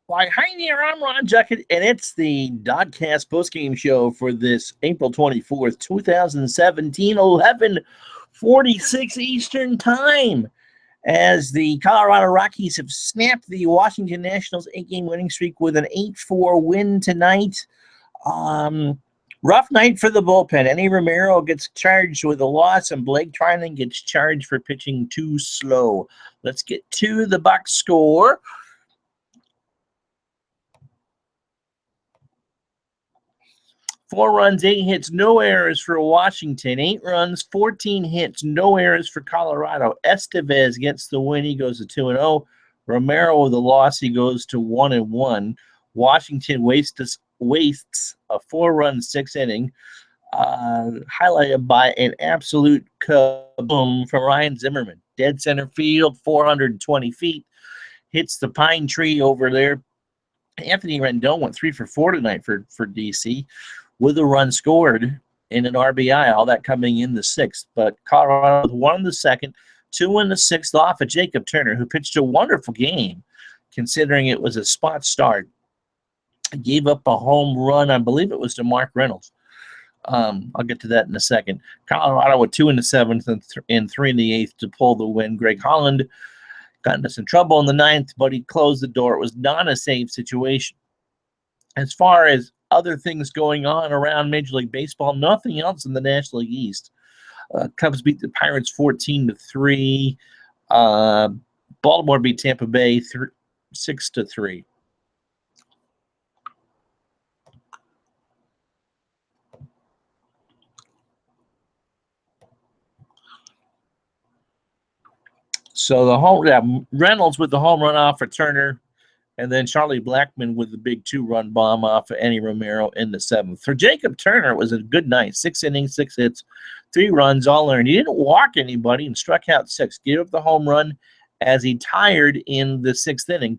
Why, hi there, I'm Ron Juckett, and it's the DoDCast postgame show for this April 24th, 2017, 11:46 Eastern Time, as the Colorado Rockies have snapped the Washington Nationals 8-game winning streak with an 8-4 win tonight. Rough night for the bullpen. Eddie Romero gets charged with a loss, and Blake Trinan gets charged for pitching too slow. Let's get to the box score. 4 runs, 8 hits, no errors for Washington. 8 runs, 14 hits, no errors for Colorado. Estevez gets the win. He goes to 2-0. Romero with the loss. He goes to 1-1. Washington wastes a 4-run, 6-inning, highlighted by an absolute kaboom from Ryan Zimmerman. Dead center field, 420 feet. Hits the pine tree over there. Anthony Rendon went 3 for 4 tonight for DC, with a run scored in an RBI, all that coming in the 6th. But Colorado with 1 in the 2nd, 2 in the 6th off of Jacob Turner, who pitched a wonderful game, considering it was a spot start. Gave up a home run, I believe it was to Mark Reynolds. I'll get to that in a second. Colorado with 2 in the 7th and 3 in the 8th to pull the win. Greg Holland got into some trouble in the 9th, but he closed the door. It was not a safe situation. As far as other things going on around Major League Baseball, nothing else in the National League East. Cubs beat the Pirates 14-3. Baltimore beat Tampa Bay 6-3. So Reynolds with the home run off for Turner, and then Charlie Blackmon with the big 2-run bomb off of Eddie Romero in the 7th. For Jacob Turner, it was a good night. 6 innings, 6 hits, 3 runs, all earned. He didn't walk anybody and struck out 6. Gave up the home run as he tired in the 6th inning,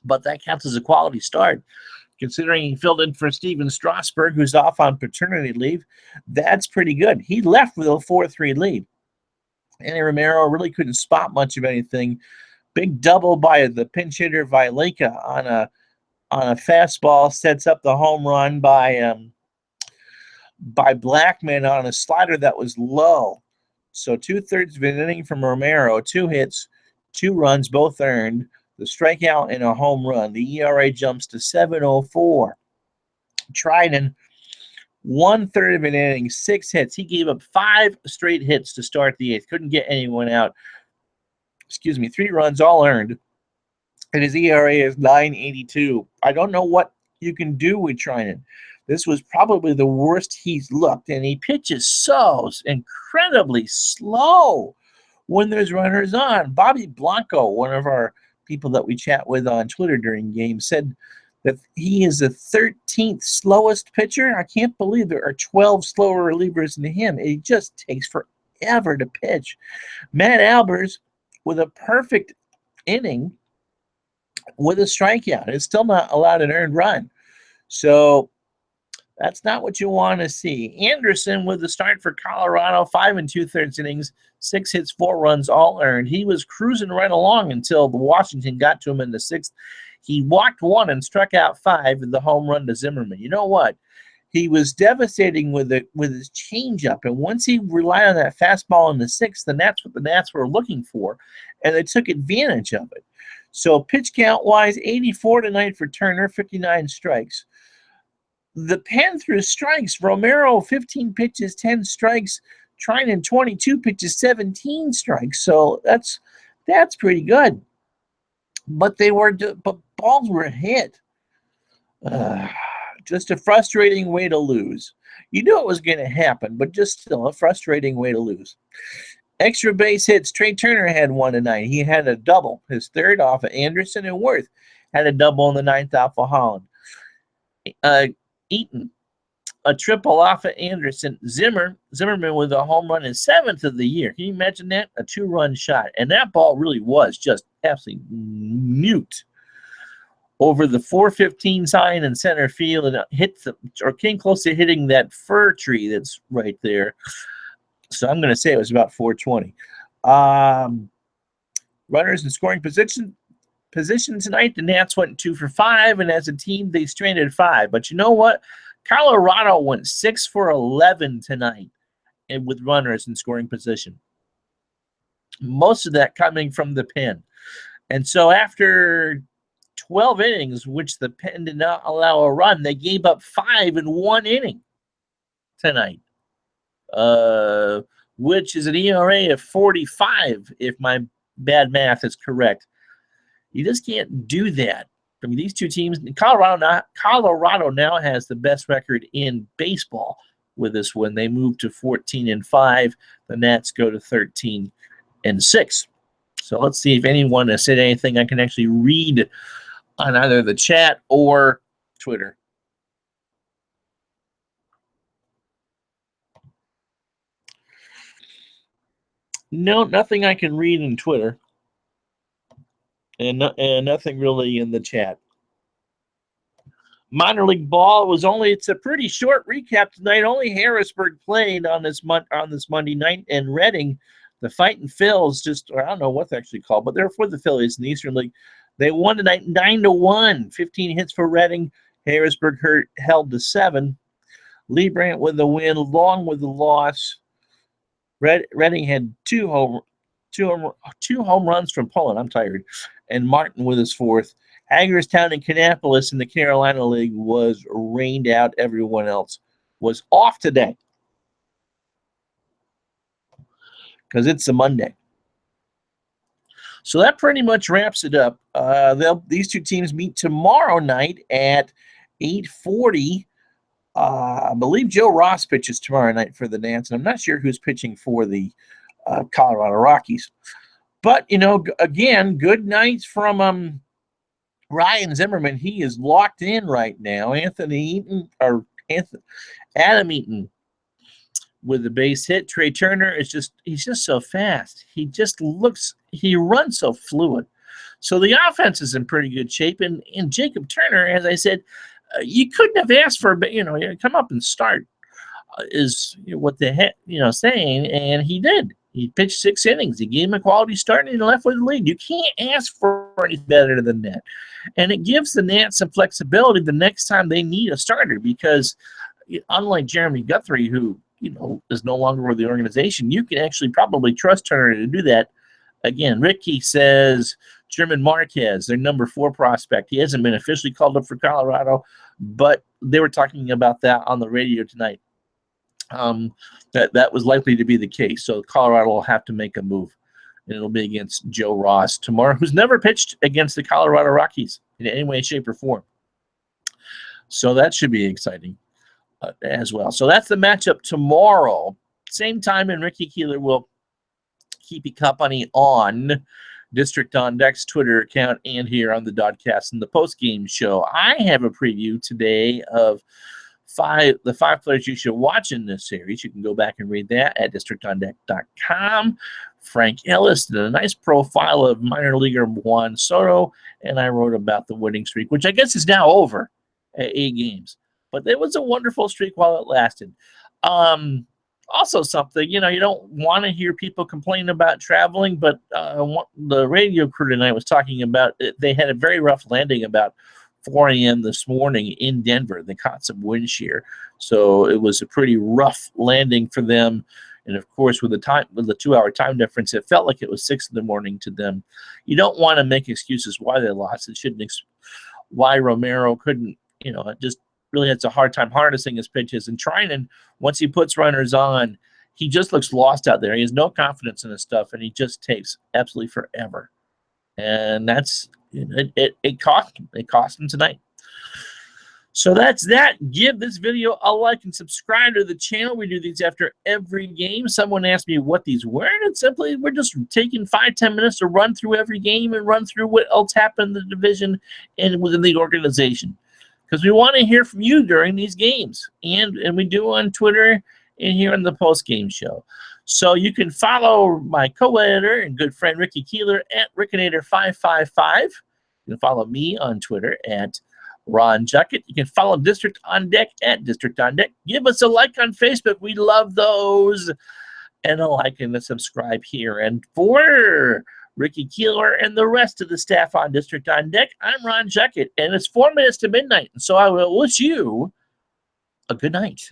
but that counts as a quality start. Considering he filled in for Steven Strasburg, who's off on paternity leave, that's pretty good. He left with a 4-3 lead. Eddie Romero really couldn't spot much of anything. Big double by the pinch hitter Vileka on a fastball sets up the home run by Blackmon on a slider that was low. So 2/3 of an inning from Romero, 2 hits, 2 runs, both earned, the strikeout and a home run. The ERA jumps to 7.04. Trinan, 1/3 of an inning, 6 hits. He gave up 5 straight hits to start the 8th. Couldn't get anyone out. 3 runs, all earned. And his ERA is 9.82. I don't know what you can do with Trinan. This was probably the worst he's looked, and he pitches so incredibly slow when there's runners on. Bobby Blanco, one of our people that we chat with on Twitter during games, said that he is the 13th slowest pitcher. I can't believe there are 12 slower relievers than him. It just takes forever to pitch. Matt Albers with a perfect inning with a strikeout. It's still not allowed an earned run. So that's not what you want to see. Anderson with the start for Colorado, 5 2/3 innings, 6 hits, 4 runs, all earned. He was cruising right along until the Washington got to him in the 6th. He walked 1 and struck out 5 with the home run to Zimmerman. You know what? He was devastating with his changeup, and once he relied on that fastball in the 6th, then that's what the Nats were looking for, and they took advantage of it. So pitch count-wise, 84 tonight for Turner, 59 strikes. The pen through strikes, Romero, 15 pitches, 10 strikes. Trinan, 22 pitches, 17 strikes. So that's pretty good. But balls were hit. Just a frustrating way to lose. You knew it was going to happen, but just still a frustrating way to lose. Extra base hits. Trey Turner had 1 tonight. He had a double. His 3rd off of Anderson, and Worth had a double in the 9th off of Holland. Eaton, a triple off of Anderson. Zimmerman with a home run, his 7th of the year. Can you imagine that? A 2-run shot. And that ball really was just absolutely nuked over the 415 sign in center field, and came close to hitting that fir tree that's right there. So I'm going to say it was about 420. Runners in scoring position. position tonight, the Nats went 2 for 5, and as a team, they stranded 5. But you know what? Colorado went 6 for 11 tonight and with runners in scoring position. Most of that coming from the pen. And so after 12 innings, which the pen did not allow a run, they gave up 5 in 1 inning tonight, which is an ERA of 45, if my bad math is correct. You just can't do that. I mean, these two teams, Colorado now has the best record in baseball with this win. They move to 14-5. The Nats go to 13-6. So let's see if anyone has said anything I can actually read on either the chat or Twitter. No, nothing I can read in Twitter. And nothing really in the chat. Minor league ball it's a pretty short recap tonight. Only Harrisburg played on this Monday night, and Reading, the Fighting Phils, I don't know what they're actually called, but they're for the Phillies in the Eastern League. They won tonight 9-1. 15 hits for Reading. Harrisburg held to 7. Lee Brandt with the win, Long with the loss. Reading had two home runs from Poland. I'm tired. And Martin with his 4th. Hagerstown and Kannapolis in the Carolina League was rained out. Everyone else was off today because it's a Monday. So that pretty much wraps it up. These two teams meet tomorrow night at 8:40. I believe Joe Ross pitches tomorrow night for the Nats, and I'm not sure who's pitching for the Colorado Rockies. But, again, good nights from Ryan Zimmerman. He is locked in right now. Adam Eaton with the base hit. Trey Turner he's just so fast. He runs so fluid. So the offense is in pretty good shape. And Jacob Turner, as I said, you couldn't have asked for, come up and start is what the heck, saying. And he did. He pitched 6 innings. He gave him a quality start, and he left with the lead. You can't ask for anything better than that. And it gives the Nats some flexibility the next time they need a starter, because unlike Jeremy Guthrie, who is no longer with the organization, you can actually probably trust Turner to do that. Again, Ricky says German Marquez, their number 4 prospect. He hasn't been officially called up for Colorado, but they were talking about that on the radio tonight. That was likely to be the case. So Colorado will have to make a move, and it'll be against Joe Ross tomorrow, who's never pitched against the Colorado Rockies in any way, shape, or form. So that should be exciting as well. So that's the matchup tomorrow. Same time, and Ricky Keeler will keep you company on District on Deck's Twitter account and here on the DoDCast and the Postgame show. I have a preview today of the 5 players you should watch in this series. You can go back and read that at districtondeck.com. Frank Ellis did a nice profile of minor leaguer Juan Soto, and I wrote about the winning streak, which I guess is now over at 8 games. But it was a wonderful streak while it lasted. Also something, you don't want to hear people complain about traveling, but the radio crew tonight was talking about they had a very rough landing about 4 a.m. this morning in Denver. They caught some wind shear, so it was a pretty rough landing for them. And of course, with the 2-hour time difference, it felt like it was 6 in the morning to them. You don't want to make excuses why they lost. It shouldn't. Why Romero couldn't, just really has a hard time harnessing his pitches. And Trinan, once he puts runners on, he just looks lost out there. He has no confidence in his stuff, and he just takes absolutely forever. And that's it cost him. It cost him tonight. So that's that. Give this video a like and subscribe to the channel. We do these after every game. Someone asked me what these were, and simply we're just taking 5-10 minutes to run through every game and run through what else happened in the division and within the organization. Because we want to hear from you during these games. And we do on Twitter and here on the post-game show. So you can follow my co-editor and good friend Ricky Keeler at Rickinator555. You can follow me on Twitter at Ron Juckett. You can follow District on Deck at District on Deck. Give us a like on Facebook. We love those. And a like and a subscribe here. And for Ricky Keeler, and the rest of the staff on District on Deck, I'm Ron Jeckett, and it's 4 minutes to midnight, and so I will wish you a good night.